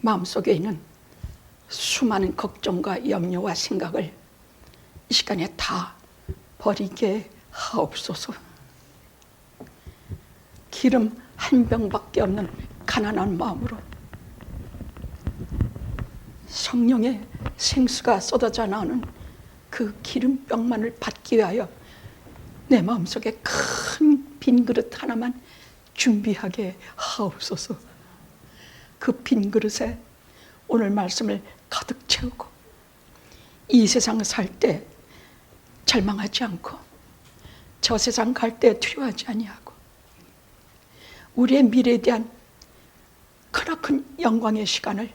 마음속에 있는 수많은 걱정과 염려와 생각을 이 시간에 다 버리게 하옵소서. 기름 한 병밖에 없는 가난한 마음으로 성령의 생수가 쏟아져 나오는 그 기름병만을 받기 위하여 내 마음속에 큰 빈 그릇 하나만 준비하게 하옵소서. 그 빈 그릇에 오늘 말씀을 가득 채우고 이 세상 살 때 절망하지 않고 저 세상 갈 때 두려워하지 아니하고 우리의 미래에 대한 크나큰 영광의 시간을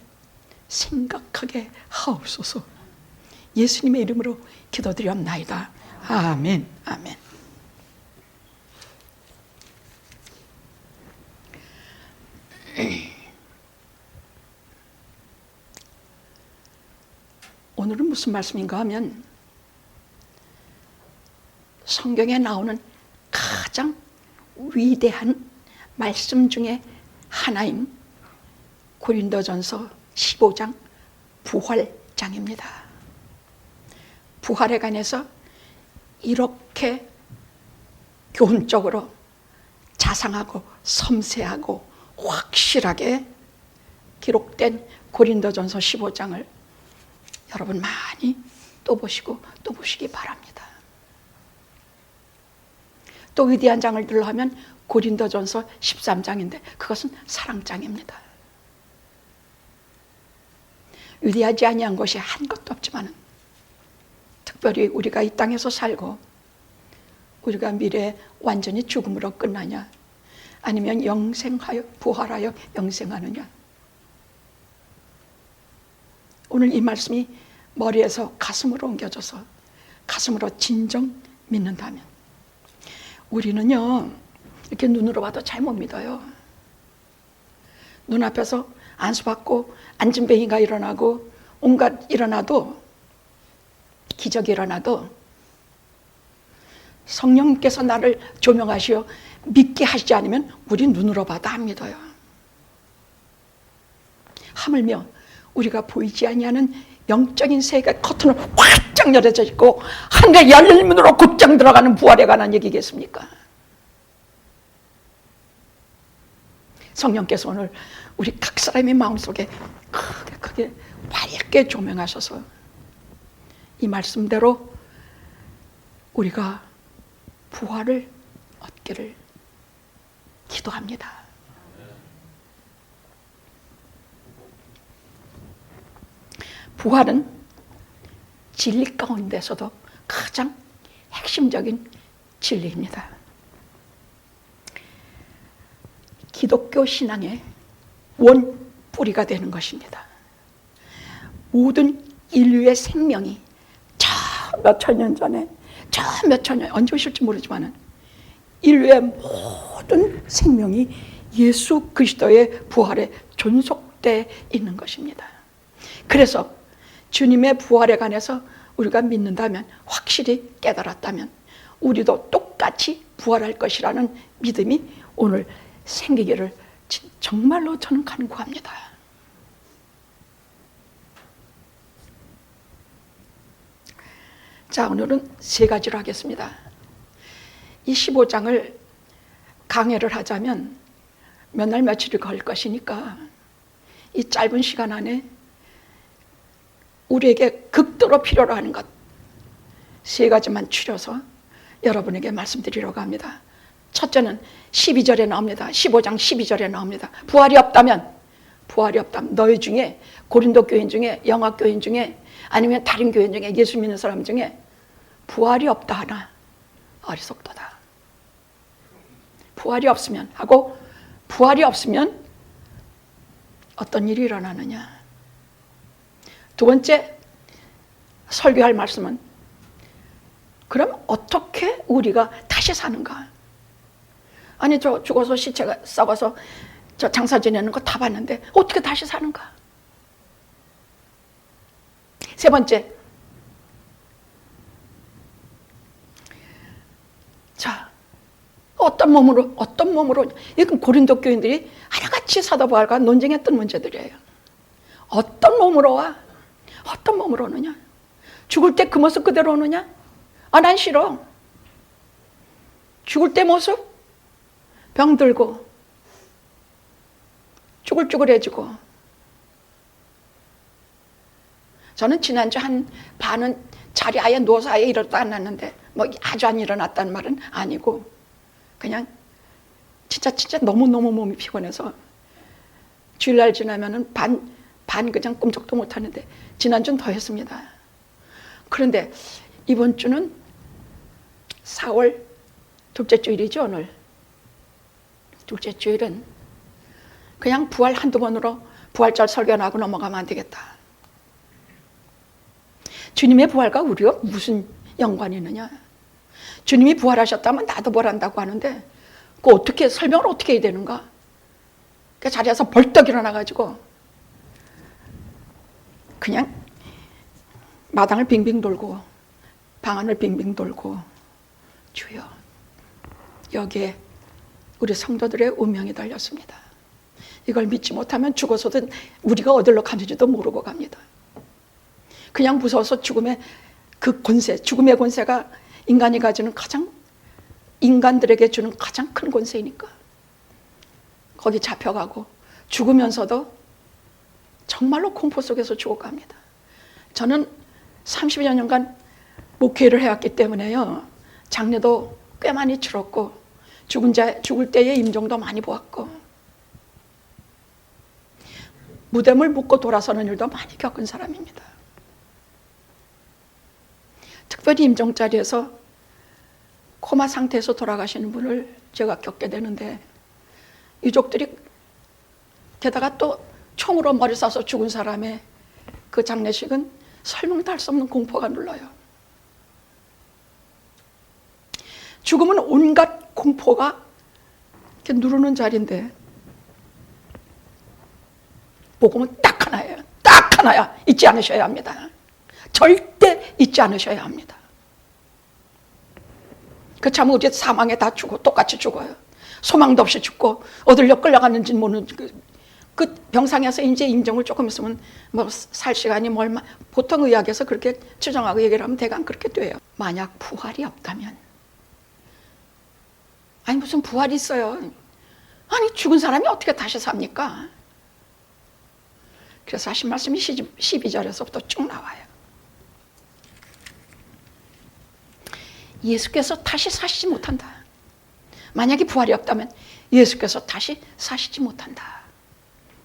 생각하게 하옵소서. 예수님의 이름으로 기도드리옵나이다. 아멘. 아멘. 오늘은 무슨 말씀인가 하면 성경에 나오는 가장 위대한 말씀 중에 하나인 고린도전서 15장 부활장입니다. 부활에 관해서 이렇게 교훈적으로 자상하고 섬세하고 확실하게 기록된 고린도전서 15장을 여러분 많이 또 보시고 또 보시기 바랍니다. 또 위대한 장을 들러하면 고린도전서 13장인데 그것은 사랑장입니다. 위대하지 아니한 것이 한 것도 없지만 특별히 우리가 이 땅에서 살고 우리가 미래에 완전히 죽음으로 끝나냐 아니면 영생하여 부활하여 영생하느냐. 오늘 이 말씀이 머리에서 가슴으로 옮겨져서 가슴으로 진정 믿는다면 우리는요 이렇게 눈으로 봐도 잘 못 믿어요. 눈앞에서 안수받고 안진뱅이가 일어나고 온갖 일어나도 기적이 일어나도 성령께서 나를 조명하시어 믿게 하시지 않으면 우리 눈으로 봐도 안 믿어요. 하물며 우리가 보이지 아니하는 영적인 세계 커튼을 활짝 열어져 있고 하늘에 열린 문으로 곧장 들어가는 부활에 관한 얘기겠습니까? 성령께서 오늘 우리 각 사람의 마음속에 크게 밝게 조명하셔서 이 말씀대로 우리가 부활을 얻기를 기도합니다. 부활은 진리 가운데서도 가장 핵심적인 진리입니다. 기독교 신앙의 원뿌리가 되는 것입니다. 모든 인류의 생명이 저 몇천 년 전에 저 몇천 년 언제 오실지 모르지만 인류의 모든 생명이 예수 그리스도의 부활에 존속되어 있는 것입니다. 그래서 주님의 부활에 관해서 우리가 믿는다면 확실히 깨달았다면 우리도 똑같이 부활할 것이라는 믿음이 오늘 생기기를 정말로 저는 간구합니다. 자, 오늘은 세 가지로 하겠습니다. 이 15장을 강해를 하자면 몇 날 며칠이 걸릴 것이니까 이 짧은 시간 안에 우리에게 극도로 필요로 하는 것 세 가지만 추려서 여러분에게 말씀드리려고 합니다. 첫째는 12절에 나옵니다. 15장 12절에 나옵니다. 부활이 없다면 너희 중에 고린도 교인 중에 영학 교인 중에 아니면 다른 교인 중에 예수 믿는 사람 중에 부활이 없다 하나 어리석도다. 부활이 없으면 어떤 일이 일어나느냐. 두 번째 설교할 말씀은 그럼 어떻게 우리가 다시 사는가? 아니 저 죽어서 시체가 썩어서 저 장사 지내는 거 다 봤는데 어떻게 다시 사는가? 세 번째, 자 어떤 몸으로 이건 고린도 교인들이 하나같이 사도 바울과 논쟁했던 문제들이에요. 어떤 몸으로 와? 어떤 몸으로 오느냐? 죽을 때 그 모습 그대로 오느냐? 난 싫어. 죽을 때 모습? 병들고 쭈글쭈글해지고. 저는 지난주 한 반은 자리 아예 누워서 아예 일어나도 안 났는데 뭐 아주 안 일어났다는 말은 아니고 그냥 진짜 너무너무 몸이 피곤해서 주일날 지나면은 반 그냥 꼼짝도 못 하는데 지난주는 더 했습니다. 그런데 이번 주는 4월 둘째 주일이죠, 오늘. 둘째 주일은 그냥 부활 한두 번으로 부활절 설교나 하고 넘어가면 안 되겠다. 주님의 부활과 우리가 무슨 연관이 있느냐? 주님이 부활하셨다면 나도 부활한다고 하는데 그 어떻게 설명을 어떻게 해야 되는가? 그 자리에서 벌떡 일어나가지고 그냥 마당을 빙빙 돌고 방 안을 빙빙 돌고 주여, 여기에 우리 성도들의 운명이 달렸습니다. 이걸 믿지 못하면 죽어서든 우리가 어디로 가는지도 모르고 갑니다. 그냥 무서워서 죽음의 그 권세, 죽음의 권세가 인간이 가지는 인간들에게 주는 가장 큰 권세이니까 거기 잡혀가고 죽으면서도 정말로 공포 속에서 죽어갑니다. 저는 30여 년간 목회를 해왔기 때문에요, 장례도 꽤 많이 치렀고 죽을 때의 임종도 많이 보았고 무덤을 묻고 돌아서는 일도 많이 겪은 사람입니다. 특별히 임종자리에서 코마 상태에서 돌아가시는 분을 제가 겪게 되는데 유족들이 게다가 또 총으로 머리 쏴서 죽은 사람의 그 장례식은 설명도 할 수 없는 공포가 눌러요. 죽음은 온갖 공포가 이렇게 누르는 자리인데 복음은 딱 하나예요. 딱 하나야. 잊지 않으셔야 합니다. 절대 잊지 않으셔야 합니다. 그렇다면 우리 사망에 다 똑같이 죽어요. 소망도 없이 죽고 어디로 끌려갔는지 모르는 그 병상에서 이제 임종을 조금 있으면 뭐 살 시간이 뭐 얼마, 보통 의학에서 그렇게 추정하고 얘기를 하면 대강 그렇게 돼요. 만약 부활이 없다면, 아니 무슨 부활이 있어요? 아니 죽은 사람이 어떻게 다시 삽니까? 그래서 하신 말씀이 12절에서부터 쭉 나와요. 예수께서 다시 사시지 못한다. 만약에 부활이 없다면 예수께서 다시 사시지 못한다.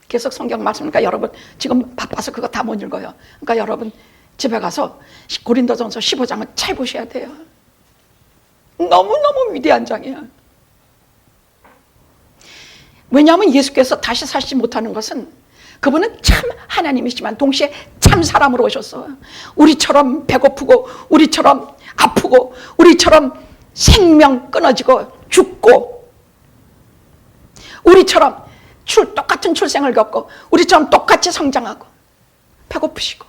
계속 성경 말씀이니까 여러분 지금 바빠서 그거 다 못 읽어요. 그러니까 여러분 집에 가서 고린도전서 15장은 잘 보셔야 돼요. 너무너무 위대한 장이야. 왜냐하면 예수께서 다시 사시지 못하는 것은 그분은 참 하나님이시지만 동시에 참 사람으로 오셨어. 우리처럼 배고프고 우리처럼 아프고 우리처럼 생명 끊어지고 죽고 우리처럼 똑같은 출생을 겪고 우리처럼 똑같이 성장하고 배고프시고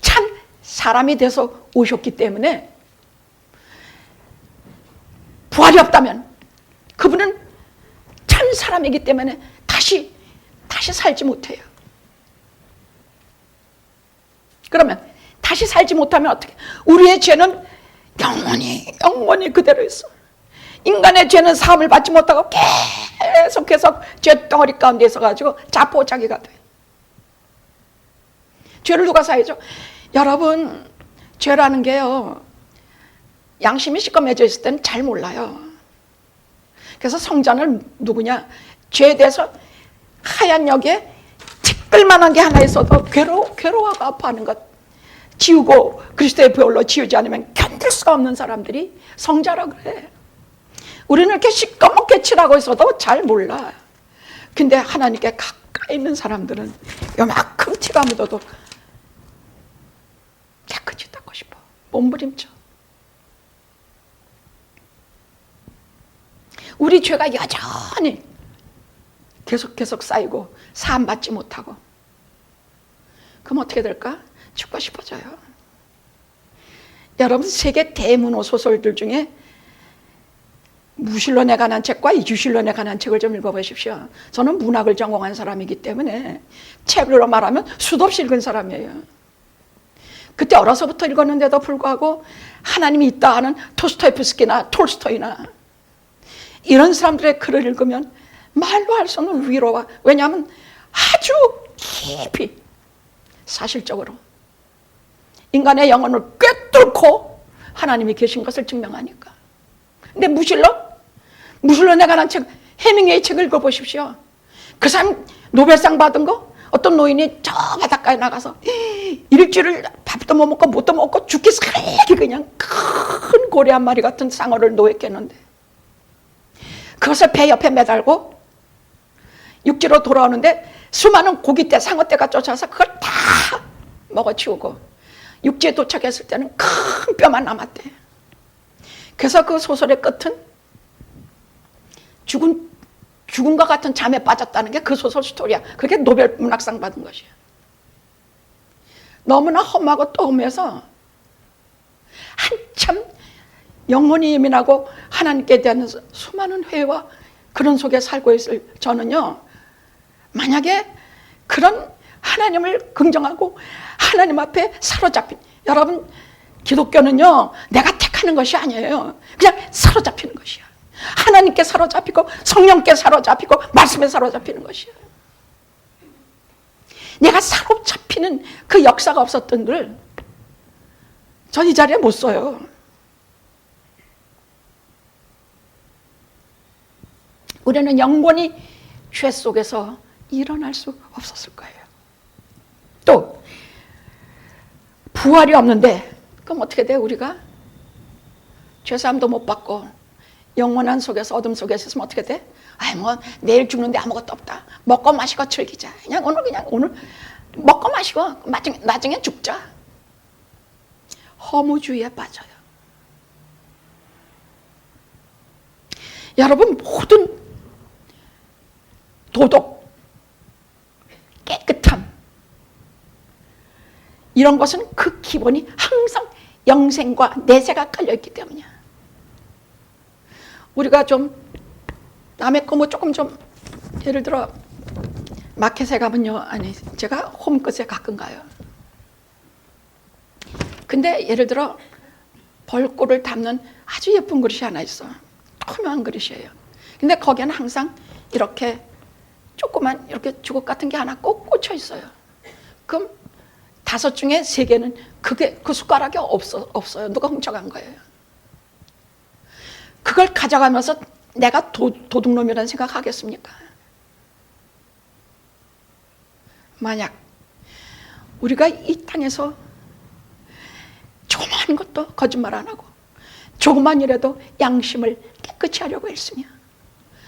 참 사람이 돼서 오셨기 때문에 부활이 없다면 그분은 참 사람이기 때문에 다시 살지 못해요. 그러면 다시 살지 못하면 어떻게? 우리의 죄는 영원히 그대로 있어. 인간의 죄는 사함을 받지 못하고 계속 죄덩어리 가운데 있어가지고 자포자기가 돼. 죄를 누가 사야죠? 여러분, 죄라는 게요, 양심이 시꺼매져 있을 때는 잘 몰라요. 그래서 성전을 누구냐? 죄에 대해서 하얀 역에 티끌만한 게 하나 있어도 괴로워하고 아파하는 것 지우고 그리스도의 보혈로 지우지 않으면 견딜 수가 없는 사람들이 성자라고 그래. 우리는 이렇게 시꺼멓게 칠하고 있어도 잘 몰라. 근데 하나님께 가까이 있는 사람들은 요만큼 티가 묻어도 깨끗이 닦고 싶어. 몸부림쳐. 우리 죄가 여전히 계속 쌓이고 사함 받지 못하고 그럼 어떻게 될까? 죽고 싶어져요. 여러분 세계 대문호 소설들 중에 무신론에 관한 책과 유신론에 관한 책을 좀 읽어보십시오. 저는 문학을 전공한 사람이기 때문에 책으로 말하면 수도 없이 읽은 사람이에요. 그때 어려서부터 읽었는데도 불구하고 하나님이 있다 하는 토스토예프스키나 톨스토이나 이런 사람들의 글을 읽으면 말로 할 수 없는 위로와, 왜냐하면 아주 깊이 사실적으로 인간의 영혼을 꿰뚫고 하나님이 계신 것을 증명하니까. 근데 무신론에 관한 책, 해밍웨이 책을 읽어보십시오. 그 사람 노벨상 받은 거, 어떤 노인이 저 바닷가에 나가서 일주일을 밥도 못 먹고 뭣도 못 먹고 죽기 살기 그냥 큰 고래 한 마리 같은 상어를 노획했는데 그것을 배 옆에 매달고 육지로 돌아오는데 수많은 고기떼, 상어떼가 쫓아서 그걸 다 먹어치우고 육지에 도착했을 때는 큰 뼈만 남았대. 그래서 그 소설의 끝은 죽음과 같은 잠에 빠졌다는 게 그 소설 스토리야. 그게 노벨 문학상 받은 것이야. 너무나 험하고 또 험해서 한참 영혼이 예민하고 하나님께 대한 수많은 회와 그런 속에 살고 있을 저는요, 만약에 그런 하나님을 긍정하고 하나님 앞에 사로잡힌, 여러분 기독교는요 내가 택하는 것이 아니에요. 그냥 사로잡히는 것이야. 하나님께 사로잡히고 성령께 사로잡히고 말씀에 사로잡히는 것이야. 내가 사로잡히는 그 역사가 없었던 글 전 이 자리에 못 써요. 우리는 영원히 죄 속에서 일어날 수 없었을 거예요. 또 부활이 없는데 그럼 어떻게 돼? 우리가 죄사함도 못 받고 영원한 속에서, 어둠 속에 있으면 어떻게 돼? 아이 뭐 내일 죽는데 아무것도 없다. 먹고 마시고 즐기자. 그냥 오늘 먹고 마시고 나중에 죽자. 허무주의에 빠져요. 여러분 모든 도덕, 깨끗함 이런 것은 그 기본이 항상 영생과 내세가 깔려있기 때문이야. 우리가 좀 남의 거 뭐 조금 좀 예를 들어 마켓에 가면요, 아니 제가 홈끝에 가끔 가요. 근데 예를 들어 벌꿀을 담는 아주 예쁜 그릇이 하나 있어. 투명한 그릇이에요. 근데 거기에는 항상 이렇게 조그만 이렇게 주걱 같은 게 하나 꼭 꽂혀 있어요. 그럼 5 중에 3개는 그 숟가락이 없어요. 누가 훔쳐간 거예요. 그걸 가져가면서 내가 도둑놈이라는 생각하겠습니까? 만약 우리가 이 땅에서 조그만 것도 거짓말 안 하고 조그만 일에도 양심을 깨끗이 하려고 했으며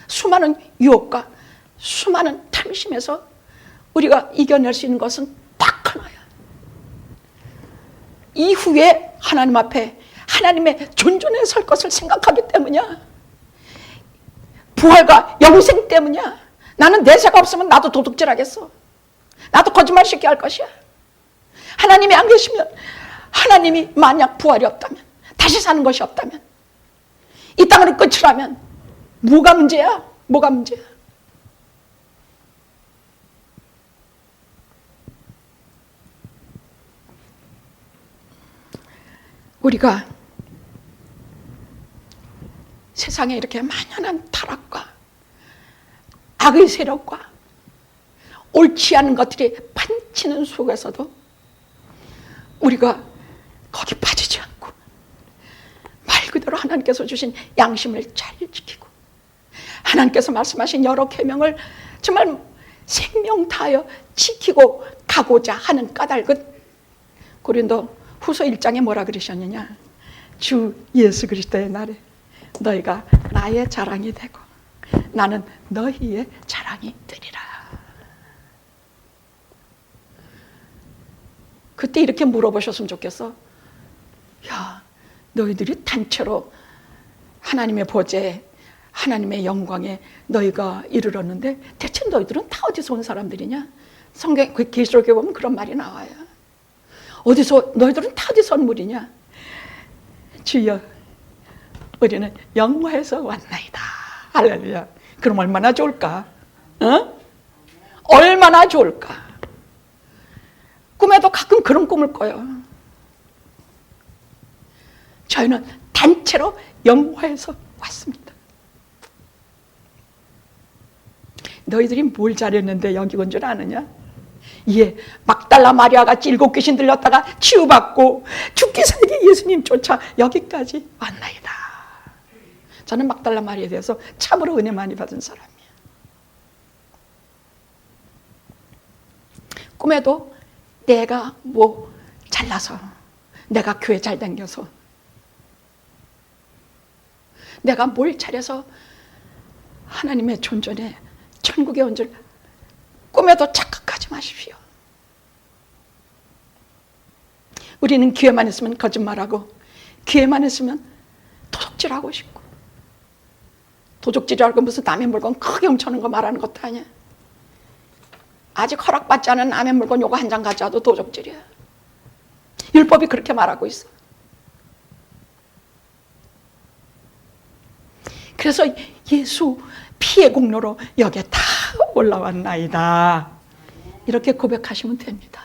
수많은 유혹과 수많은 탐심에서 우리가 이겨낼 수 있는 것은 딱 하나야. 이후에 하나님 앞에 하나님의 존존에 설 것을 생각하기 때문이야. 부활과 영생 때문이야. 나는 내세가 없으면 나도 도둑질 하겠어. 나도 거짓말 쉽게 할 것이야. 하나님이 안 계시면, 하나님이 만약 부활이 없다면, 다시 사는 것이 없다면, 이 땅으로 끝이라면 뭐가 문제야? 뭐가 문제야? 우리가 세상에 이렇게 만연한 타락과 악의 세력과 옳지 않은 것들이 판치는 속에서도 우리가 거기 빠지지 않고 말 그대로 하나님께서 주신 양심을 잘 지키고 하나님께서 말씀하신 여러 계명을 정말 생명 다하여 지키고 가고자 하는 까닭은 고린도 후서 1장에 뭐라 그러셨느냐? 주 예수 그리스도의 날에 너희가 나의 자랑이 되고 나는 너희의 자랑이 되리라. 그때 이렇게 물어보셨으면 좋겠어. 야, 너희들이 단체로 하나님의 보좌에 하나님의 영광에 너희가 이르렀는데 대체 너희들은 다 어디서 온 사람들이냐? 성경 계시록에 보면 그런 말이 나와요. 너희들은 다 어디서 온 무리냐? 주여, 우리는 영화에서 왔나이다. 할렐루야. 그럼 얼마나 좋을까? 얼마나 좋을까? 꿈에도 가끔 그런 꿈을 꿔요. 저희는 단체로 영화에서 왔습니다. 너희들이 뭘 잘했는데 여기 온 줄 아느냐? 예, 막달라 마리아 같이 7 귀신 들렸다가 치유받고 죽기 살기 예수님 쫓아 여기까지 왔나이다. 저는 막달라 마리아에 대해서 참으로 은혜 많이 받은 사람이에요. 꿈에도 내가 뭐 잘나서, 내가 교회 잘 다녀서, 내가 뭘 잘해서 하나님의 존전에 천국에 온 줄 꿈에도 착각하지 마십시오. 우리는 기회만 있으면 거짓말하고, 기회만 있으면 도적질하고 싶고, 도적질하고 무슨 남의 물건 크게 훔쳐는 거 말하는 것도 아니야. 아직 허락받지 않은 남의 물건 요거 한 장 가져와도 도적질이야. 율법이 그렇게 말하고 있어. 그래서 예수 피의 공로로 여기에 다 올라왔나이다. 이렇게 고백하시면 됩니다.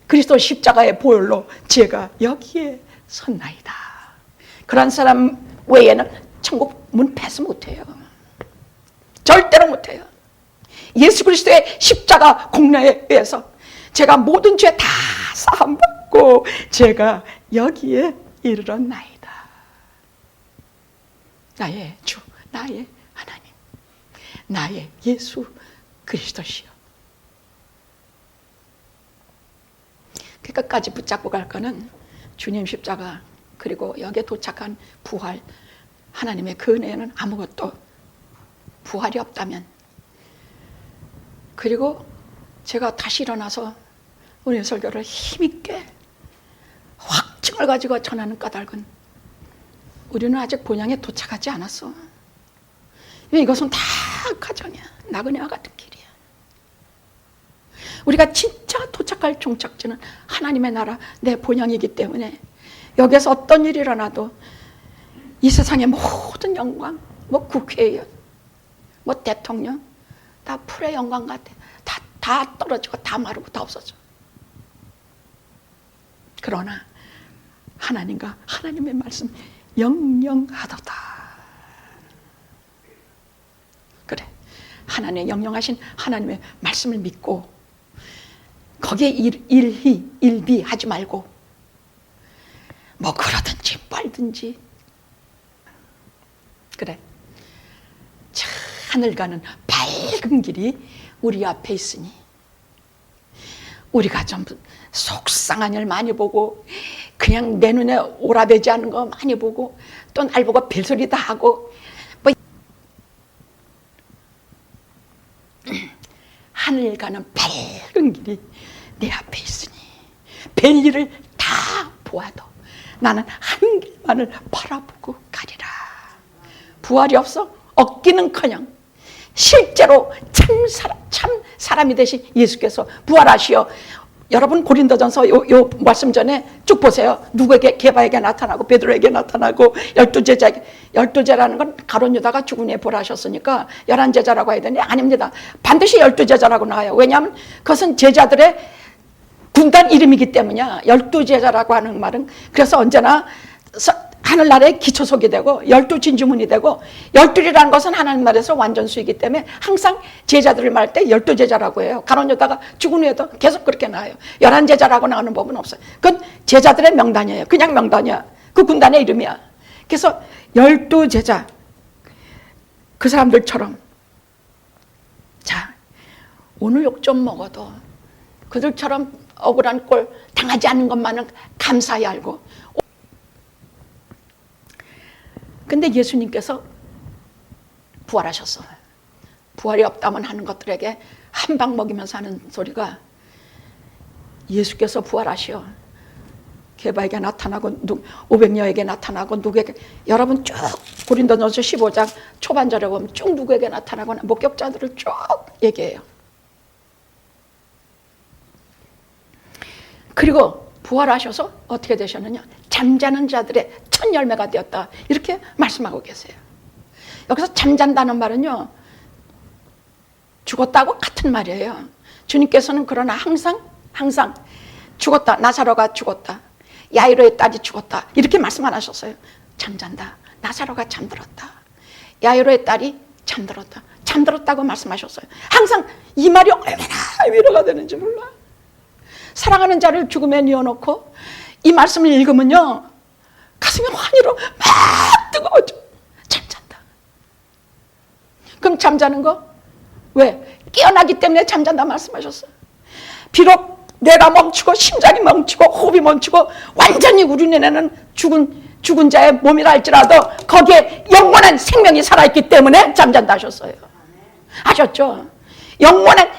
그리스도 십자가의 보혈로 제가 여기에 섰나이다. 그런 사람 외에는 천국 문 패스 못해요. 절대로 못해요. 예수 그리스도의 십자가 공로에 의해서 제가 모든 죄 다 사함받고 제가 여기에 이르렀나이다. 나의 주, 나의 하나님, 나의 예수 그리스도시여. 그 끝까지 붙잡고 갈 거는 주님 십자가, 그리고 여기에 도착한 부활, 하나님의 그 은혜에는 아무것도, 부활이 없다면. 그리고 제가 다시 일어나서 오늘 설교를 힘있게 확증을 가지고 전하는 까닭은 우리는 아직 본향에 도착하지 않았어. 이것은 다 가정이야. 나그네와 같은 길이야. 우리가 진짜 도착할 종착지는 하나님의 나라, 내 본향이기 때문에 여기에서 어떤 일이 일어나도 이 세상의 모든 영광, 뭐 국회의원, 뭐 대통령, 다 풀의 영광 같아. 다 떨어지고 다 마르고 다 없어져. 그러나 하나님과 하나님의 말씀 영영하도다. 그래, 하나님의 영영하신 하나님의 말씀을 믿고 거기에 일비하지 말고 뭐 그러든지 빨든지. 그래, 저 하늘 가는 밝은 길이 우리 앞에 있으니 우리가 좀 속상한 일 많이 보고 그냥 내 눈에 오라되지 않은 거 많이 보고 또 날 보고 별소리 다 하고 뭐 하늘 가는 밝은 길이 내 앞에 있으니 별일을 다 보아도 나는 한 길만을 바라보고 가리라. 부활이 없어? 없기는커녕 실제로 참 사람이 되신 예수께서 부활하시어, 여러분 고린도전서 요 말씀 전에 쭉 보세요. 누구에게? 게바에게 나타나고 베드로에게 나타나고 12제자에게. 12제라는 건 가룟 유다가 죽은 후에 부활하셨으니까 11제자라고 해야 되는데 아닙니다. 반드시 12제자라고 나와요. 왜냐하면 그것은 제자들의 군단 이름이기 때문이야. 12제자라고 하는 말은 그래서 언제나 하늘나라의 기초석이 되고 12진주문이 되고 12이라는 것은 하나님 나라에서 완전수이기 때문에 항상 제자들을 말할 때 12제자라고 해요. 가룟 유다가 죽은 후에도 계속 그렇게 나와요. 11제자라고 나오는 법은 없어요. 그건 제자들의 명단이에요. 그냥 명단이야. 그 군단의 이름이야. 그래서 12제자, 그 사람들처럼 자, 오늘 욕 좀 먹어도 그들처럼 억울한 꼴 당하지 않는 것만은 감사히 알고. 근데 예수님께서 부활하셨어. 부활이 없다면 하는 것들에게 한 방 먹이면서 하는 소리가, 예수께서 부활하시어 게바에게 나타나고 500여에게 나타나고 누구에게, 여러분 쭉 고린도전서 15장 초반절에 보면 쭉 누구에게 나타나거나 목격자들을 쭉 얘기해요. 그리고 부활하셔서 어떻게 되셨느냐? 잠자는 자들의 첫 열매가 되었다. 이렇게 말씀하고 계세요. 여기서 잠잔다는 말은요, 죽었다고 같은 말이에요. 주님께서는 그러나 항상 죽었다. 나사로가 죽었다. 야이로의 딸이 죽었다. 이렇게 말씀 안 하셨어요. 잠잔다. 나사로가 잠들었다. 야이로의 딸이 잠들었다. 잠들었다고 말씀하셨어요. 항상 이 말이 얼마나 위로가 되는지 몰라. 사랑하는 자를 죽음에 뉘어놓고 이 말씀을 읽으면요, 가슴이 환희로 막 뜨거워져. 잠잔다. 그럼 잠자는 거? 왜? 깨어나기 때문에 잠잔다 말씀하셨어요. 비록 뇌가 멈추고 심장이 멈추고 호흡이 멈추고 완전히 우리네는 죽은 자의 몸이라 할지라도 거기에 영원한 생명이 살아있기 때문에 잠잔다 하셨어요. 아셨죠? 영원한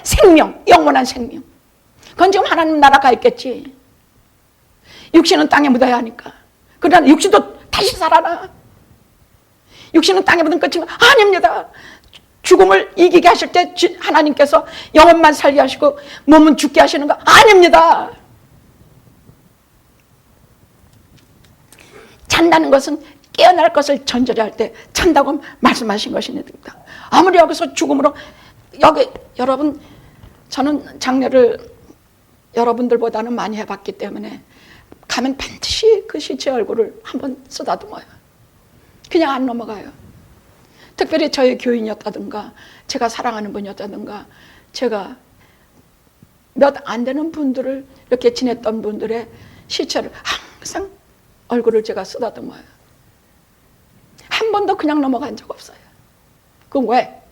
생명. 그건 지금 하나님 나라 가 있겠지. 육신은 땅에 묻어야 하니까. 그러나 육신도 다시 살아나. 육신은 땅에 묻은 끝이면 아닙니다. 죽음을 이기게 하실 때 하나님께서 영혼만 살게 하시고 몸은 죽게 하시는 거 아닙니다. 잔다는 것은 깨어날 것을 전제로 할 때 잔다고 말씀하신 것입니다. 아무리 여기서 죽음으로, 여기 여러분, 저는 장례를 여러분들보다는 많이 해봤기 때문에 가면 반드시 그 시체 얼굴을 한번 쓰다듬어요. 그냥 안 넘어가요. 특별히 저희 교인이었다든가 제가 사랑하는 분이었다든가 제가 몇 안 되는 분들을 이렇게 지냈던 분들의 시체를 항상 얼굴을 제가 쓰다듬어요. 한 번도 그냥 넘어간 적 없어요. 그럼 왜?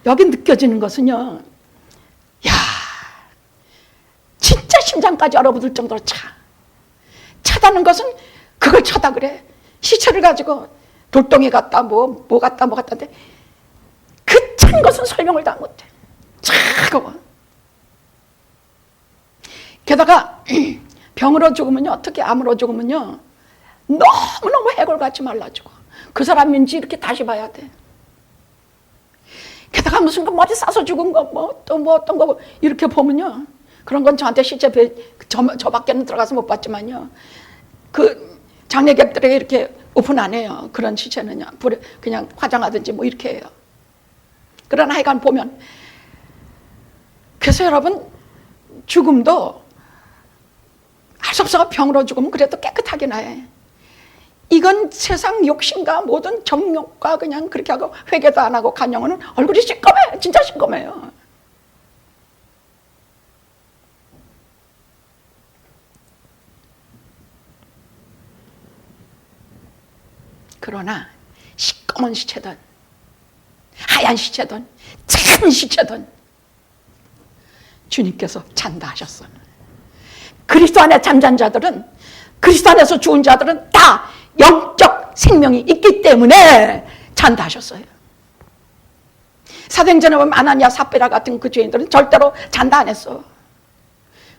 여기 느껴지는 것은요, 야, 진짜 심장까지 얼어붙을 정도로 차다는 것은 그걸 차다 그래. 시체를 가지고 돌덩이 같다 뭐 같다 한데 그 찬 것은 설명을 다 못해. 차가워. 게다가 병으로 죽으면요, 특히 암으로 죽으면요, 너무너무 해골같이 말라지고 그 사람인지 이렇게 다시 봐야 돼. 게다가 무슨 거 머리 싸서 죽은 거 뭐 어떤 거 이렇게 보면요, 그런 건 저한테 시체 저 밖에는 들어가서 못 봤지만요, 그 장례객들에게 이렇게 오픈 안 해요. 그런 시체는요, 그냥 화장하든지 뭐 이렇게 해요. 그러나 하여간 보면, 그래서 여러분, 죽음도 할 수 없어. 병으로 죽으면 그래도 깨끗하게 나해. 이건 세상 욕심과 모든 정욕과 그냥 그렇게 하고 회개도 안 하고 간 영혼은 얼굴이 시꺼매요. 진짜 시꺼매요. 그러나 시꺼먼 시체든 하얀 시체든 찬 시체든 주님께서 잔다 하셨어. 그리스도 안에 잠잔 자들은, 그리스도 안에서 죽은 자들은 다 영적 생명이 있기 때문에 잔다 하셨어요. 사도행전에 보면 아나니아 삽비라 같은 그 죄인들은 절대로 잔다 안 했어.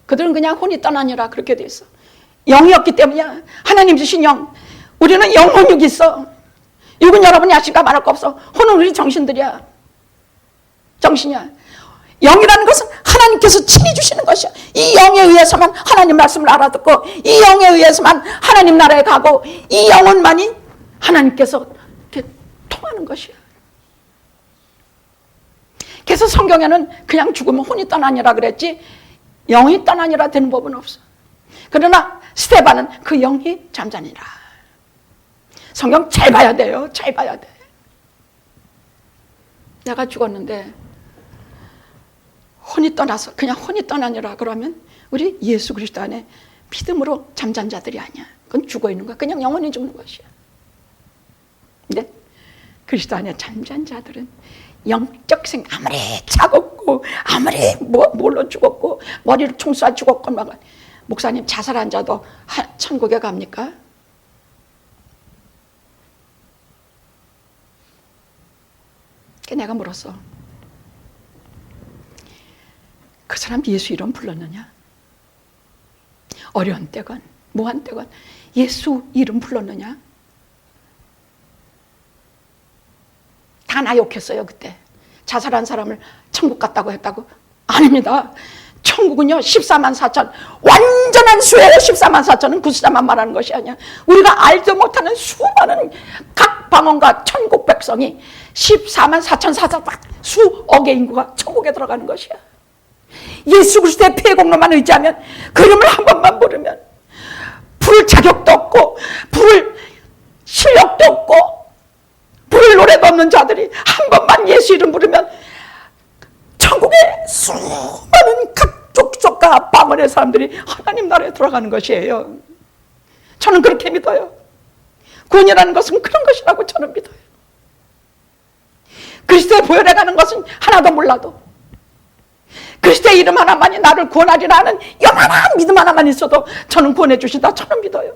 그들은 그냥 혼이 떠나니라 그렇게 돼 있어. 영이었기 때문이야. 하나님 주신 영. 우리는 영혼 육이 있어. 육은 여러분이 아실까 말할 거 없어. 혼은 우리 정신들이야. 정신이야. 영이라는 것은 하나님께서 친히 주시는 것이야. 이 영에 의해서만 하나님 말씀을 알아듣고, 이 영에 의해서만 하나님 나라에 가고, 이 영혼만이 하나님께서 이렇게 통하는 것이야. 그래서 성경에는 그냥 죽으면 혼이 떠나니라 그랬지 영이 떠나니라 되는 법은 없어. 그러나 스데반은 그 영이 잠자니라. 성경 잘 봐야 돼요. 잘 봐야 돼. 내가 죽었는데 혼이 떠나서 그냥 혼이 떠나니라 그러면 우리 예수 그리스도 안에 믿음으로 잠잔 자들이 아니야. 그건 죽어 있는 거야. 그냥 영원히 죽는 것이야. 근데 그리스도 안에 잠잔 자들은 영적 생, 아무리 차갑고 아무리 뭘로 죽었고 머리를 총 쏴 죽었고 막, 목사님 자살한 자도 천국에 갑니까? 내가 물었어. 그 사람 예수 이름 불렀느냐? 어려운 때건 뭐한 때건 예수 이름 불렀느냐? 다 나 욕했어요. 그때 자살한 사람을 천국 갔다고 했다고. 아닙니다. 천국은요 14만 4천, 완전한 수의 14만 4천은 그 숫자만 말하는 것이 아니야. 우리가 알도 못하는 수많은 각 방언과 천국 백성이 14만 4천 4천 수억의 인구가 천국에 들어가는 것이야. 예수 그리스도의 피의 공로만 의지하면, 그 이름을 한 번만 부르면 부를 자격도 없고 부를 실력도 없고 부를 노래도 없는 자들이 한 번만 예수 이름 부르면 천국의 수많은 각족과 방언의 사람들이 하나님 나라에 들어가는 것이에요. 저는 그렇게 믿어요. 구원이라는 것은 그런 것이라고 저는 믿어요. 그리스도의 보혈에 가는 것은 하나도 몰라도 그리스도의 이름 하나만이 나를 구원하리라 하는 요만한 믿음 하나만 있어도 저는 구원해 주신다, 저는 믿어요.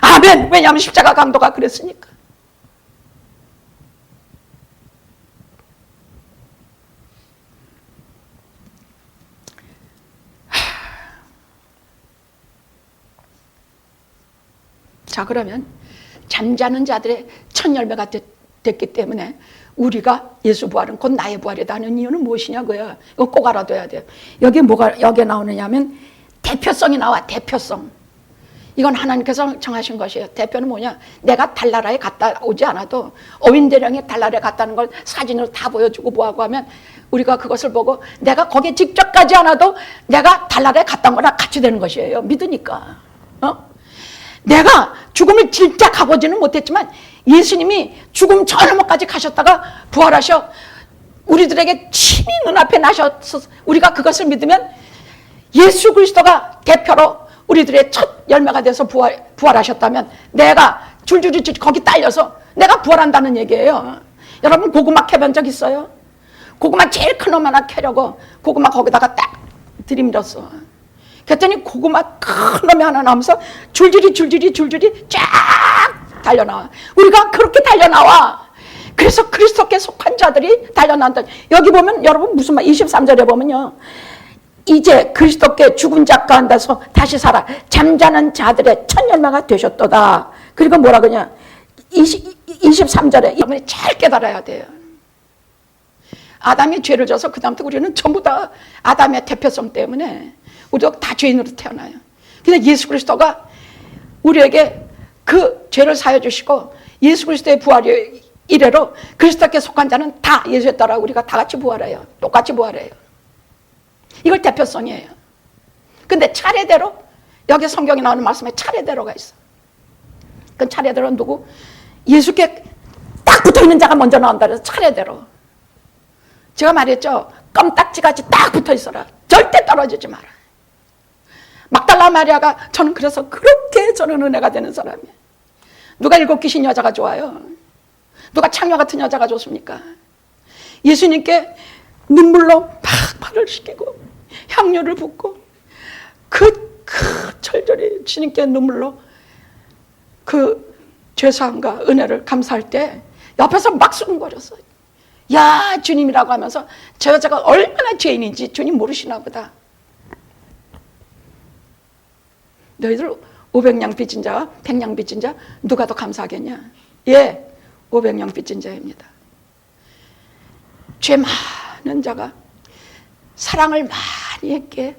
아멘. 왜냐하면 십자가 강도가 그랬으니까. 자, 그러면 잠자는 자들의 첫 열매가 됐기 때문에 우리가 예수 부활은 곧 나의 부활이다 하는 이유는 무엇이냐고요. 이거 꼭 알아둬야 돼요. 여기 뭐가 여기에 나오느냐면 대표성이 나와. 대표성. 이건 하나님께서 정하신 것이에요. 대표는 뭐냐? 내가 달나라에 갔다 오지 않아도 어윈대령이 달나라에 갔다는 걸 사진으로 다 보여주고 뭐하고 하면 우리가 그것을 보고 내가 거기에 직접 가지 않아도 내가 달나라에 갔다 온 거랑 같이 되는 것이에요. 믿으니까. 내가 죽음을 진짜 가보지는 못했지만 예수님이 죽음 전후까지 가셨다가 부활하셔 우리들에게 친히 눈앞에 나셔서 우리가 그것을 믿으면 예수 그리스도가 대표로 우리들의 첫 열매가 돼서 부활하셨다면 내가 줄줄이 거기 딸려서 내가 부활한다는 얘기예요. 여러분 고구마 캐본 적 있어요? 고구마 제일 큰 놈 하나 캐려고 고구마 거기다가 딱 들이밀었어. 그랬더니 고구마 큰 놈이 하나 나오면서 줄줄이 쫙 달려나와. 우리가 그렇게 달려나와. 그래서 그리스도께 속한 자들이 달려나온다. 여기 보면 여러분 무슨 말 23절에 보면요. 이제 그리스도께 죽은 자 가운데서 다시 살아 잠자는 자들의 첫 열매가 되셨도다. 그리고 뭐라 그러냐 23절에 여러분이 잘 깨달아야 돼요. 아담이 죄를 져서 그 다음부터 우리는 전부 다 아담의 대표성 때문에 우리도 다 죄인으로 태어나요. 근데 예수 그리스도가 우리에게 그 죄를 사여 주시고 예수 그리스도의 부활이 이래로 그리스도께 속한 자는 다 예수에 따라 우리가 다 같이 부활해요. 똑같이 부활해요. 이걸 대표성이에요. 근데 차례대로 여기 성경에 나오는 말씀에 차례대로가 있어. 그 차례대로는 누구? 예수께 딱 붙어있는 자가 먼저 나온다 그래서 차례대로. 제가 말했죠. 껌딱지같이 딱 붙어있어라. 절대 떨어지지 마라. 막달라 마리아가 저는 그래서 그렇게 저는 은혜가 되는 사람이에요. 누가 일곱 귀신 여자가 좋아요? 누가 창녀 같은 여자가 좋습니까? 예수님께 눈물로 막 발을 씻기고 향료를 붓고 그 철저히 주님께 눈물로 그 죄사함과 은혜를 감사할 때 옆에서 막 수근거렸어. 야 주님이라고 하면서 저 여자가 얼마나 죄인인지 주님 모르시나 보다. 너희들 500냥 빚진 자와 100냥 빚진 자 누가 더 감사하겠냐? 예, 500냥 빚진 자입니다. 죄 많은 자가 사랑을 많이 했기에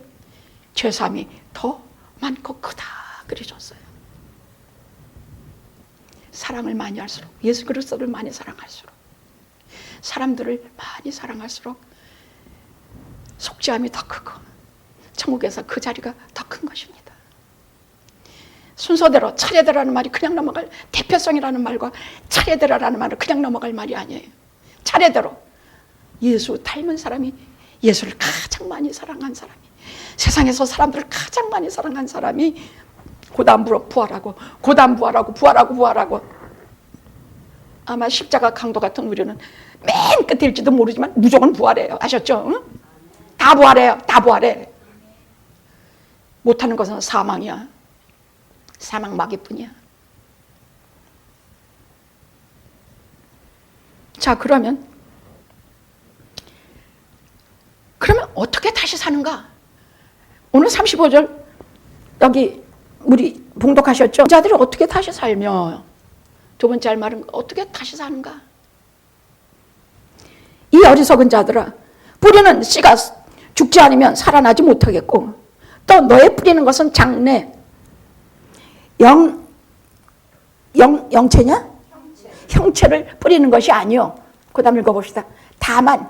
죄사함이 더 많고 크다 그러셨어요. 사랑을 많이 할수록 예수 그리스도를 많이 사랑할수록 사람들을 많이 사랑할수록 속죄함이 더 크고 천국에서 그 자리가 더 큰 것입니다. 순서대로 차례대로라는 말이 그냥 넘어갈 대표성이라는 말과 차례대로라는 말은 그냥 넘어갈 말이 아니에요. 차례대로 예수 닮은 사람이 예수를 가장 많이 사랑한 사람이 세상에서 사람들을 가장 많이 사랑한 사람이 고단 부활하고 고단 부활하고 아마 십자가 강도 같은 우리는 맨 끝일지도 모르지만 무조건 부활해요. 아셨죠? 응? 다 부활해요. 다 부활해. 못하는 것은 사망이야. 사망 마귀뿐이야. 자, 그러면 어떻게 다시 사는가? 오늘 35절 여기 우리 봉독하셨죠? 자들이 어떻게 다시 살며 두 번째 할 말은 어떻게 다시 사는가? 이 어리석은 자들아 뿌리는 씨가 죽지 않으면 살아나지 못하겠고, 또 너에 뿌리는 것은 장래, 영체냐? 형체를 뿌리는 것이 아니요. 그 다음 읽어봅시다. 다만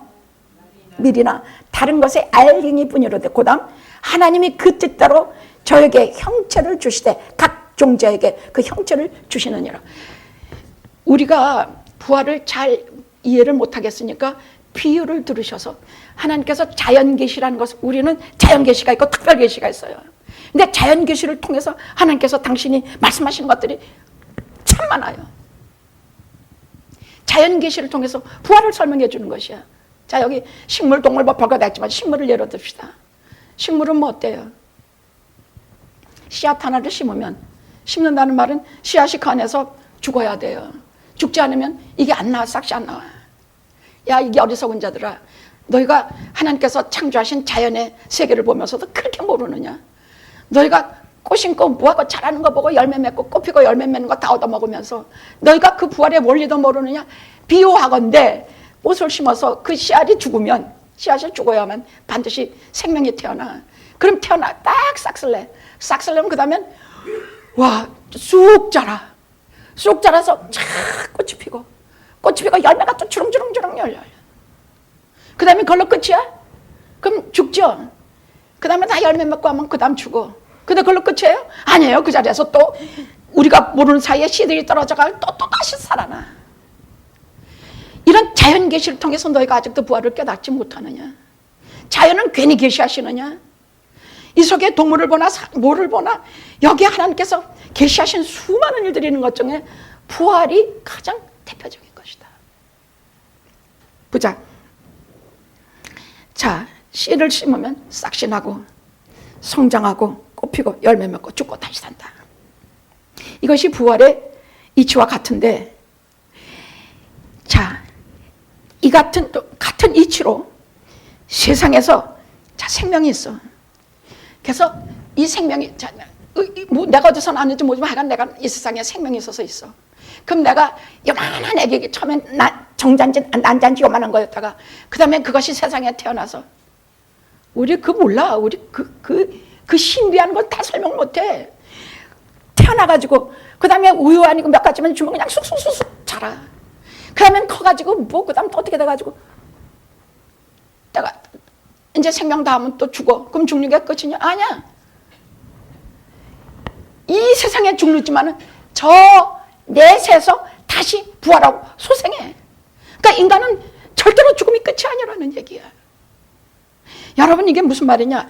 밀이나 다른 것의 알갱이 뿐이로되, 그 다음 하나님이 그 뜻대로 저에게 형체를 주시되 각 종자에게 그 형체를 주시느니라. 우리가 부활을 잘 이해를 못하겠으니까 비유를 들으셔서, 하나님께서 자연계시라는 것은, 우리는 자연계시가 있고 특별계시가 있어요. 근데 자연계시를 통해서 하나님께서 당신이 말씀하시는 것들이 참 많아요. 자연계시를 통해서 부활을 설명해 주는 것이야. 자, 여기 식물, 동물, 뭐 별거 다 있지만 식물을 예로 듭시다. 식물은 뭐 어때요? 씨앗 하나를 심으면, 심는다는 말은 씨앗이 간에서 죽어야 돼요. 죽지 않으면 이게 안 나와, 싹이 안 나와. 야, 이게 어리석은 자들아, 너희가 하나님께서 창조하신 자연의 세계를 보면서도 그렇게 모르느냐? 너희가 꽃 심고 뭐하고 자라는 거 보고 열매 맺고 꽃 피고 열매 맺는 거 다 얻어먹으면서 너희가 그 부활의 원리도 모르느냐? 비유하건대 꽃을 심어서 그 씨앗이 죽으면, 씨앗이 죽어야만 반드시 생명이 태어나. 그럼 태어나 딱 싹쓸래. 싹쓸려면 그 다음엔 와, 쑥 자라. 쑥 자라서 쫙 꽃이 피고, 꽃이 피고 열매가 또 주렁주렁 열려요. 그 다음에 그걸로 끝이야? 그럼 죽죠. 그 다음에 다 열매 맺고 하면 그 다음 죽어. 근데 그걸로 끝이에요? 아니에요. 그 자리에서 또 우리가 모르는 사이에 씨들이 떨어져가 또 다시 살아나. 이런 자연 계시를 통해서 너희가 아직도 부활을 깨닫지 못하느냐? 자연은 괜히 계시하시느냐? 이 속에 동물을 보나 뭐를 보나 여기에 하나님께서 계시하신 수많은 일들이 있는 것 중에 부활이 가장 대표적인 것이다. 보자. 자, 씨를 심으면 싹이 나고 성장하고 꽃피고 열매 맺고 죽고 다시 산다. 이것이 부활의 이치와 같은데, 자, 이 같은 이치로 세상에서 자, 생명이 있어. 그래서 이 생명이, 자, 뭐 내가 어디서 나왔는지 모르지만 하여간 내가 이 세상에 생명이 있어서 있어. 그럼 내가 요만한 애기, 처음엔 정잔지, 난잔지 요만한 거였다가 그 다음에 그것이 세상에 태어나서, 우리 그 몰라. 우리 그 신비한 건 다 설명 못해. 태어나가지고 그 다음에 우유 아니고 몇 가지만 주면 그냥 쑥쑥쑥쑥 자라. 그 다음에 커가지고 뭐 그 다음 또 어떻게 돼가지고 내가 이제 생명 다하면 또 죽어. 그럼 죽는 게 끝이냐? 아니야. 이 세상에 죽는지만은 저 내세에서 다시 부활하고 소생해. 그러니까 인간은 절대로 죽음이 끝이 아니라는 얘기야. 여러분, 이게 무슨 말이냐?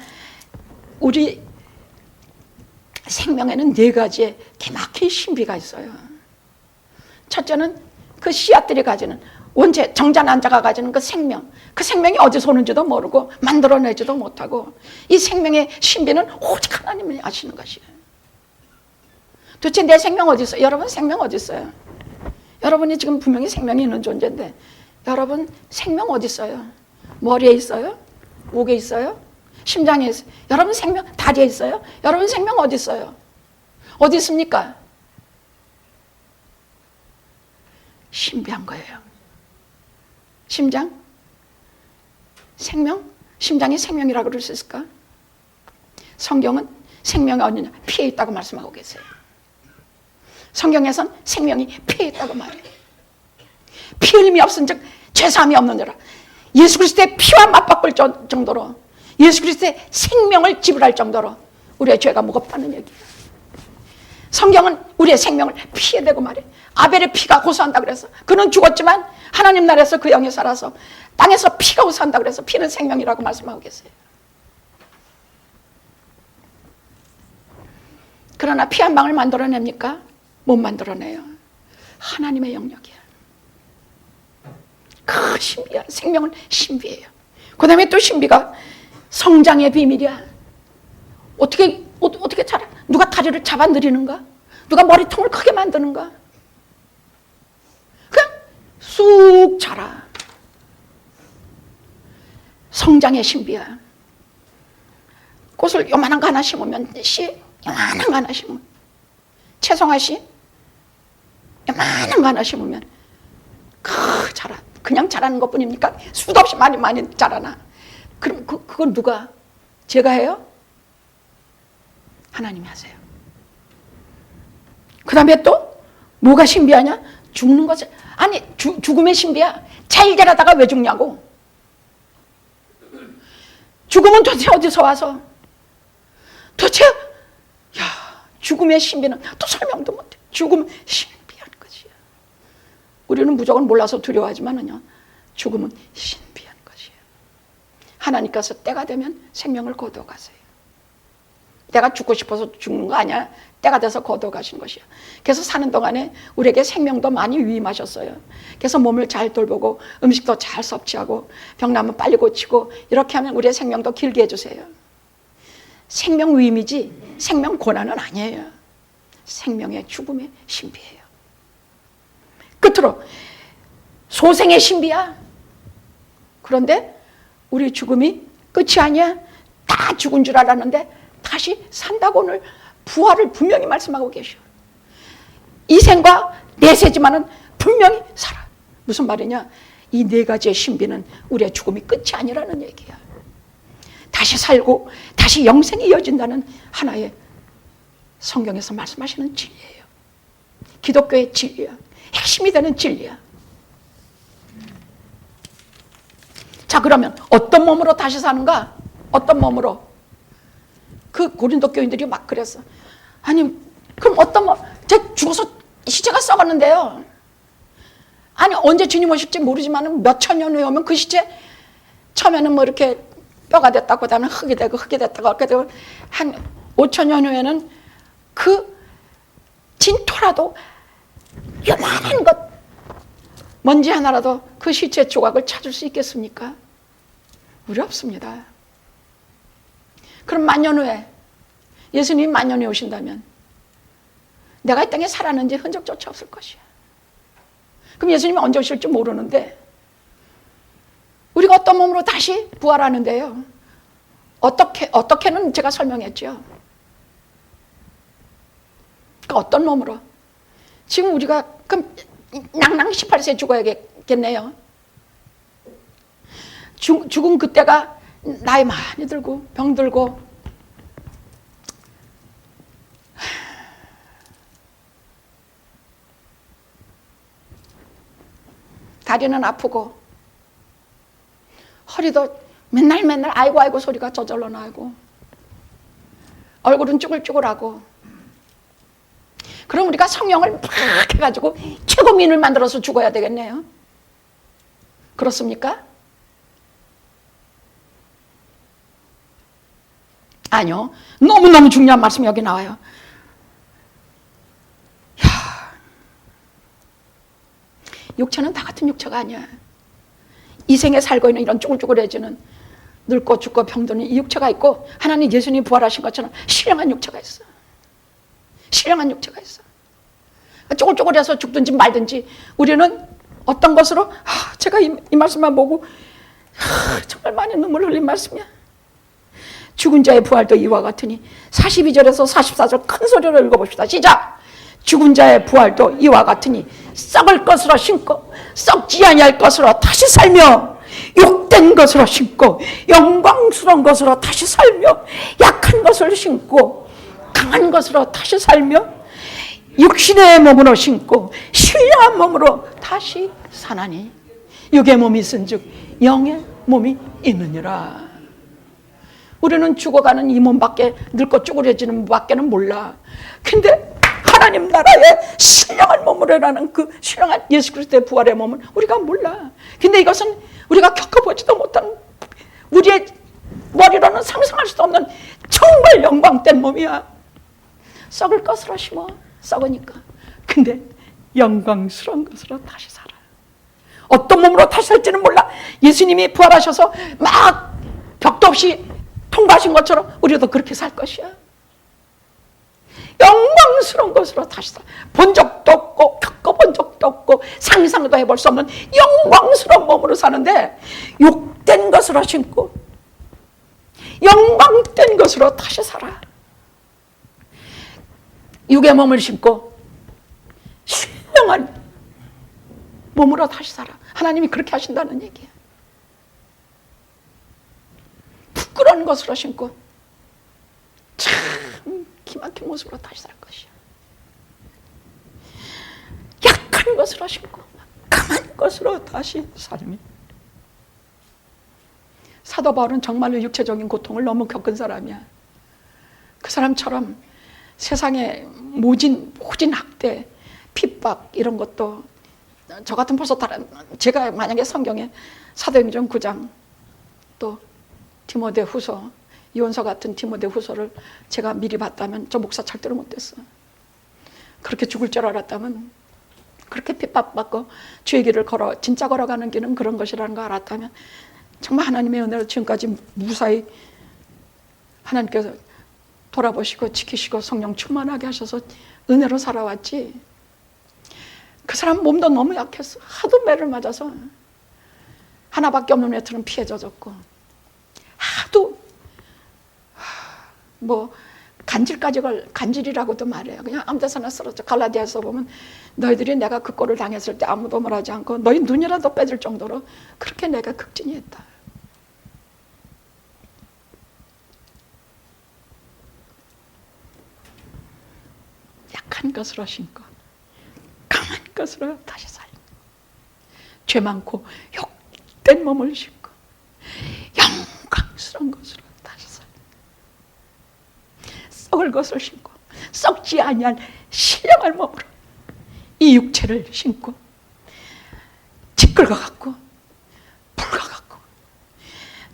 우리 생명에는 4가지의 기막힌 신비가 있어요. 첫째는 그 씨앗들이 가지는 원체 정자난자가 가지는 그 생명이 어디서 오는지도 모르고 만들어내지도 못하고, 이 생명의 신비는 오직 하나님이 아시는 것이에요. 도대체 내 생명 어디 있어요? 여러분 생명 어디 있어요? 여러분이 지금 분명히 생명이 있는 존재인데, 여러분 생명 어디 있어요? 머리에 있어요? 목에 있어요? 심장에 있어요? 여러분 생명 다리에 있어요? 여러분 생명 어디 있어요? 어디 있습니까? 신비한 거예요. 심장? 생명? 심장이 생명이라고 그럴 수 있을까? 성경은 생명이 어디냐? 피에 있다고 말씀하고 계세요. 성경에선 생명이 피에 있다고 말해요. 피 흘림이 없은 즉 죄사함이 없느니라. 예수 그리스도의 피와 맞바꿀 정도로, 예수 그리스도의 생명을 지불할 정도로 우리의 죄가 무겁다는 얘기예요. 성경은 우리의 생명을 피에 대고 말해. 아벨의 피가 고소한다 그래서, 그는 죽었지만 하나님 나라에서 그 영이 살아서 땅에서 피가 고소한다 그래서 피는 생명이라고 말씀하고 계세요. 그러나 피 한 방울 만들어냅니까? 못 만들어내요. 하나님의 영역이야. 그 신비야. 생명은 신비예요. 그 다음에 또 신비가 성장의 비밀이야. 어떻게 자라? 누가 다리를 잡아 늘리는가? 누가 머리통을 크게 만드는가? 그냥 쑥 자라. 성장의 신비야. 꽃을 요만한 거 하나 심으면, 요만한 거 하나 심으면, 최성화 씨 요만한 거 하나 심으면 자라. 그냥 자라는 것뿐입니까? 수도 없이 많이 자라나. 그럼 그건 누가? 제가 해요? 하나님이 하세요. 그 다음에 또 뭐가 신비하냐? 죽는 것을, 아니 죽음의 신비야. 잘 자라다가 왜 죽냐고. 죽음은 도대체 어디서 와서? 도대체 죽음의 신비는 또 설명도 못해. 죽음은 신비한 것이야. 우리는 무조건 몰라서 두려워하지만은요, 죽음은 신비한 것이에요. 하나님께서 때가 되면 생명을 거둬가세요. 내가 죽고 싶어서 죽는 거 아니야. 때가 돼서 거둬가신 것이야. 그래서 사는 동안에 우리에게 생명도 많이 위임하셨어요. 그래서 몸을 잘 돌보고 음식도 잘 섭취하고 병나면 빨리 고치고 이렇게 하면 우리의 생명도 길게 해주세요. 생명 위임이지 생명 고난은 아니에요. 생명의 죽음의 신비예요. 끝으로 소생의 신비야. 그런데 우리 죽음이 끝이 아니야. 다 죽은 줄 알았는데 다시 산다고 오늘 부활을 분명히 말씀하고 계셔. 이 생과 내세지만은 분명히 살아. 무슨 말이냐? 이 네 가지의 신비는 우리의 죽음이 끝이 아니라는 얘기야. 다시 살고 다시 영생이 이어진다는 하나의 성경에서 말씀하시는 진리예요. 기독교의 진리야. 핵심이 되는 진리야. 자, 그러면 어떤 몸으로 다시 사는가? 어떤 몸으로? 그 고린도 교인들이 막 그랬어. 아니, 그럼 어떤 몸? 제 죽어서 시체가 썩었는데요. 아니, 언제 주님 오실지 모르지만 몇천 년 후에 오면 그 시체 처음에는 뭐 이렇게 뼈가 됐다고, 그다음에 흙이 되고 흙이 됐다고, 그렇게 되고 한 5천 년 후에는 그 진토라도 요만한 것, 먼지 하나라도 그 시체 조각을 찾을 수 있겠습니까? 우리 없습니다. 그럼 만년 후에 예수님이 만년 후에 오신다면 내가 이 땅에 살았는지 흔적조차 없을 것이야. 그럼 예수님이 언제 오실지 모르는데 우리가 어떤 몸으로 다시 부활하는데요. 어떻게는 제가 설명했죠. 그러니까 어떤 몸으로? 지금 우리가 그럼 낭낭 18세에 죽어야겠네요. 죽은 그때가 나이 많이 들고 병들고 다리는 아프고 허리도 맨날 아이고 소리가 저절로 나고 얼굴은 쭈글쭈글하고. 그럼 우리가 성령을 막 해가지고 최고민을 만들어서 죽어야 되겠네요. 그렇습니까? 아니요. 너무너무 중요한 말씀이 여기 나와요. 육체는 다 같은 육체가 아니야. 이 생에 살고 있는 이런 쭈글쭈글해지는 늙고 죽고 병드는 이 육체가 있고, 하나님 예수님이 부활하신 것처럼 신령한 육체가 있어. 신령한 육체가 있어. 쪼글쪼글해서 죽든지 말든지 우리는 어떤 것으로, 제가 이 말씀만 보고 정말 많은 눈물 흘린 말씀이야. 죽은 자의 부활도 이와 같으니. 42절에서 44절 큰 소리로 읽어봅시다. 시작. 죽은 자의 부활도 이와 같으니 썩을 것으로 신고 썩지 아니할 것으로 다시 살며, 욕된 것으로 신고 영광스러운 것으로 다시 살며, 약한 것을 신고 강한 것으로 다시 살며, 육신의 몸으로 신고 신령한 몸으로 다시 사나니 육의 몸이 있은즉 영의 몸이 있느니라. 우리는 죽어가는 이 몸밖에, 늙고 쭈그려지는 몸밖에는 몰라. 근데 하나님 나라의 신령한 몸으로라는 그 신령한 예수 그리스도의 부활의 몸은 우리가 몰라. 근데 이것은 우리가 겪어보지도 못한, 우리의 머리로는 상상할 수도 없는 정말 영광된 몸이야. 썩을 것으로 심어 썩으니까. 근데 영광스러운 것으로 다시 살아. 어떤 몸으로 다시 살지는 몰라. 예수님이 부활하셔서 막 벽도 없이 통과하신 것처럼 우리도 그렇게 살 것이야. 영광스러운 것으로 다시 살아. 본 적도 없고 겪어본 적도 없고 상상도 해볼 수 없는 영광스러운 몸으로 사는데, 욕된 것으로 신고 영광된 것으로 다시 살아. 육의 몸을 신고 신령한 몸으로 다시 살아. 하나님이 그렇게 하신다는 얘기야. 부드러운 것으로 신고 참 기막힌 모습으로 다시 살 것이야. 약한 것으로 신고 강한 것으로 다시 삶이. 사도 바울은 정말로 육체적인 고통을 너무 겪은 사람이야. 그 사람처럼 세상에 모진 학대, 핍박 이런 것도 저 같은 벌써 다른, 제가 만약에 성경에 사도행전 9장 또 디모데후서, 이원서 같은 디모데후서를 제가 미리 봤다면 저 목사 절대로 못됐어. 그렇게 죽을 줄 알았다면, 그렇게 핍박받고 주의 길을 걸어 진짜 걸어가는 길은 그런 것이라는 거 알았다면 정말 하나님의 은혜로 지금까지 무사히 하나님께서 돌아보시고 지키시고 성령 충만하게 하셔서 은혜로 살아왔지. 그 사람 몸도 너무 약했어. 하도 매를 맞아서 하나밖에 없는 외투는 피해 젖었고 하도 뭐 간질이라고도 말해요. 그냥 아무 데서나 쓰러져. 갈라디아서 보면 너희들이 내가 그 꼴을 당했을 때 아무도 말하지 않고 너희 눈이라도 빼질 정도로 그렇게 내가 극진히 했다. 약한 것으로 신고 강한 것으로 다시 살고 죄 많고 욕된 몸을 신고 영광스러운 것으로 다시 살고 썩을 것을 신고 썩지 아니할 신령한 몸으로 이 육체를 신고 지끌과 같고 불과 같고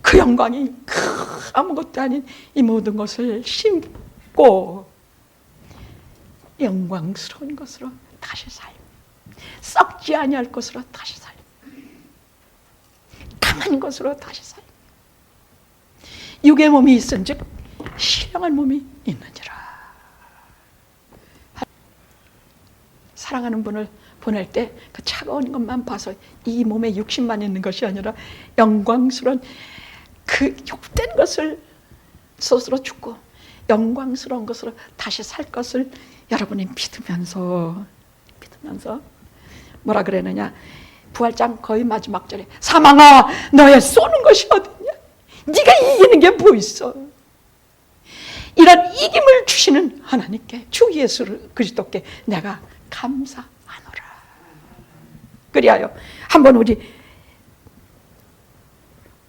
그 영광이 아무것도 아닌 이 모든 것을 신고 영광스러운 것으로 다시 살고 썩지 아니할 것으로 다시 살고 강한 것으로 다시 살고 육의 몸이 있은즉 신령한 몸이 있느니라. 사랑하는 분을 보낼 때 그 차가운 것만 봐서 이 몸에 육신만 있는 것이 아니라 영광스러운 그 욕된 것을 스스로 죽고 영광스러운 것으로 다시 살 것을 여러분이 믿으면서 뭐라 그랬느냐. 부활장 거의 마지막 절에 사망아 너의 쏘는 것이 어딨냐. 네가 이기는 게 뭐 있어. 이런 이김을 주시는 하나님께 주 예수 그리스도께 내가 감사하노라. 그리하여 한번 우리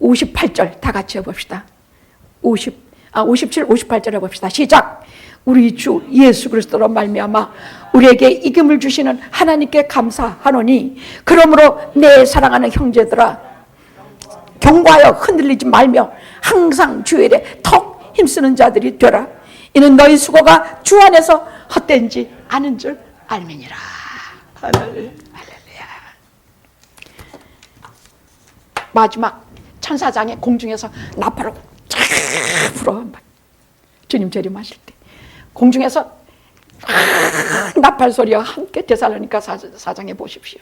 58절 다 같이 해봅시다. 57, 58절 해봅시다. 시작. 우리 주 예수 그리스도로 말미암아 우리에게 이김을 주시는 하나님께 감사하노니 그러므로 내 사랑하는 형제들아 경고하여 흔들리지 말며 항상 주의 일에 턱 힘쓰는 자들이 되라. 이는 너희 수고가 주 안에서 헛된지 아는 줄 알미니라. 할렐루야. 마지막 천사장이 공중에서 나팔을 쫙 불어. 주님 재림하실 때 공중에서 나팔 소리와 함께 데살로니가 4장에 보십시오.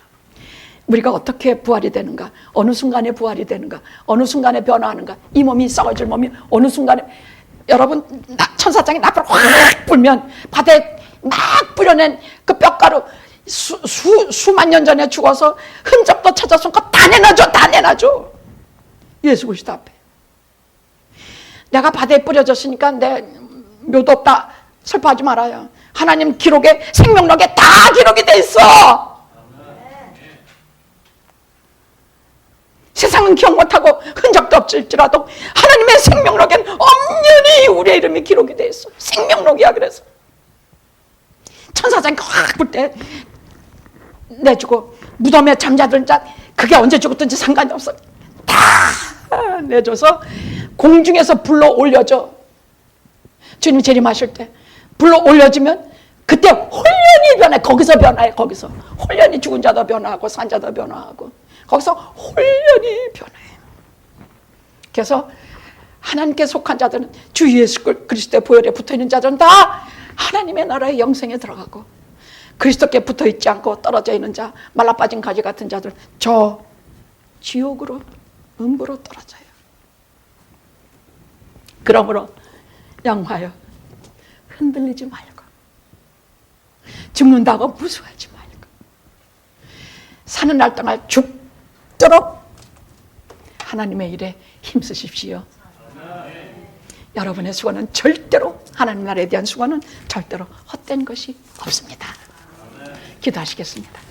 우리가 어떻게 부활이 되는가, 어느 순간에 부활이 되는가, 어느 순간에 변화하는가. 이 몸이 썩어질 몸이 어느 순간에, 여러분 천사장이 나팔을 확 불면 바다에 막 뿌려낸 그 뼈가루 수만 년 전에 죽어서 흔적도 찾아서 다 내놔줘. 예수 그리스도 앞에 내가 바다에 뿌려졌으니까 내 묘도 없다 슬퍼하지 말아요. 하나님 기록에, 생명록에 다 기록이 돼 있어. 세상은 기억 못하고 흔적도 없을지라도 하나님의 생명록엔 엄연히 우리의 이름이 기록이 돼 있어. 생명록이야. 그래서 천사장이 확 불 때 내주고 무덤에 잠자든 자 그게 언제 죽었든지 상관이 없어. 다 내줘서 공중에서 불러 올려줘. 주님 재림하실 때 불러 올려주면 그때 홀연히 변해. 거기서 변화해. 거기서 홀연히 죽은 자도 변화하고 산 자도 변화하고 거기서 홀연히 변화해. 그래서 하나님께 속한 자들은 주 예수 그리스도의 보혈에 붙어있는 자들은 다 하나님의 나라의 영생에 들어가고 그리스도께 붙어있지 않고 떨어져 있는 자, 말라빠진 가지 같은 자들 저 지옥으로, 음부로 떨어져요. 그러므로 양화여 흔들리지 말고 죽는다고 무서워하지 말고 사는 날 동안 죽도록 하나님의 일에 힘쓰십시오. 여러분의 수고는 절대로, 하나님 나라에 대한 수고는 절대로 헛된 것이 없습니다. 기도하시겠습니다.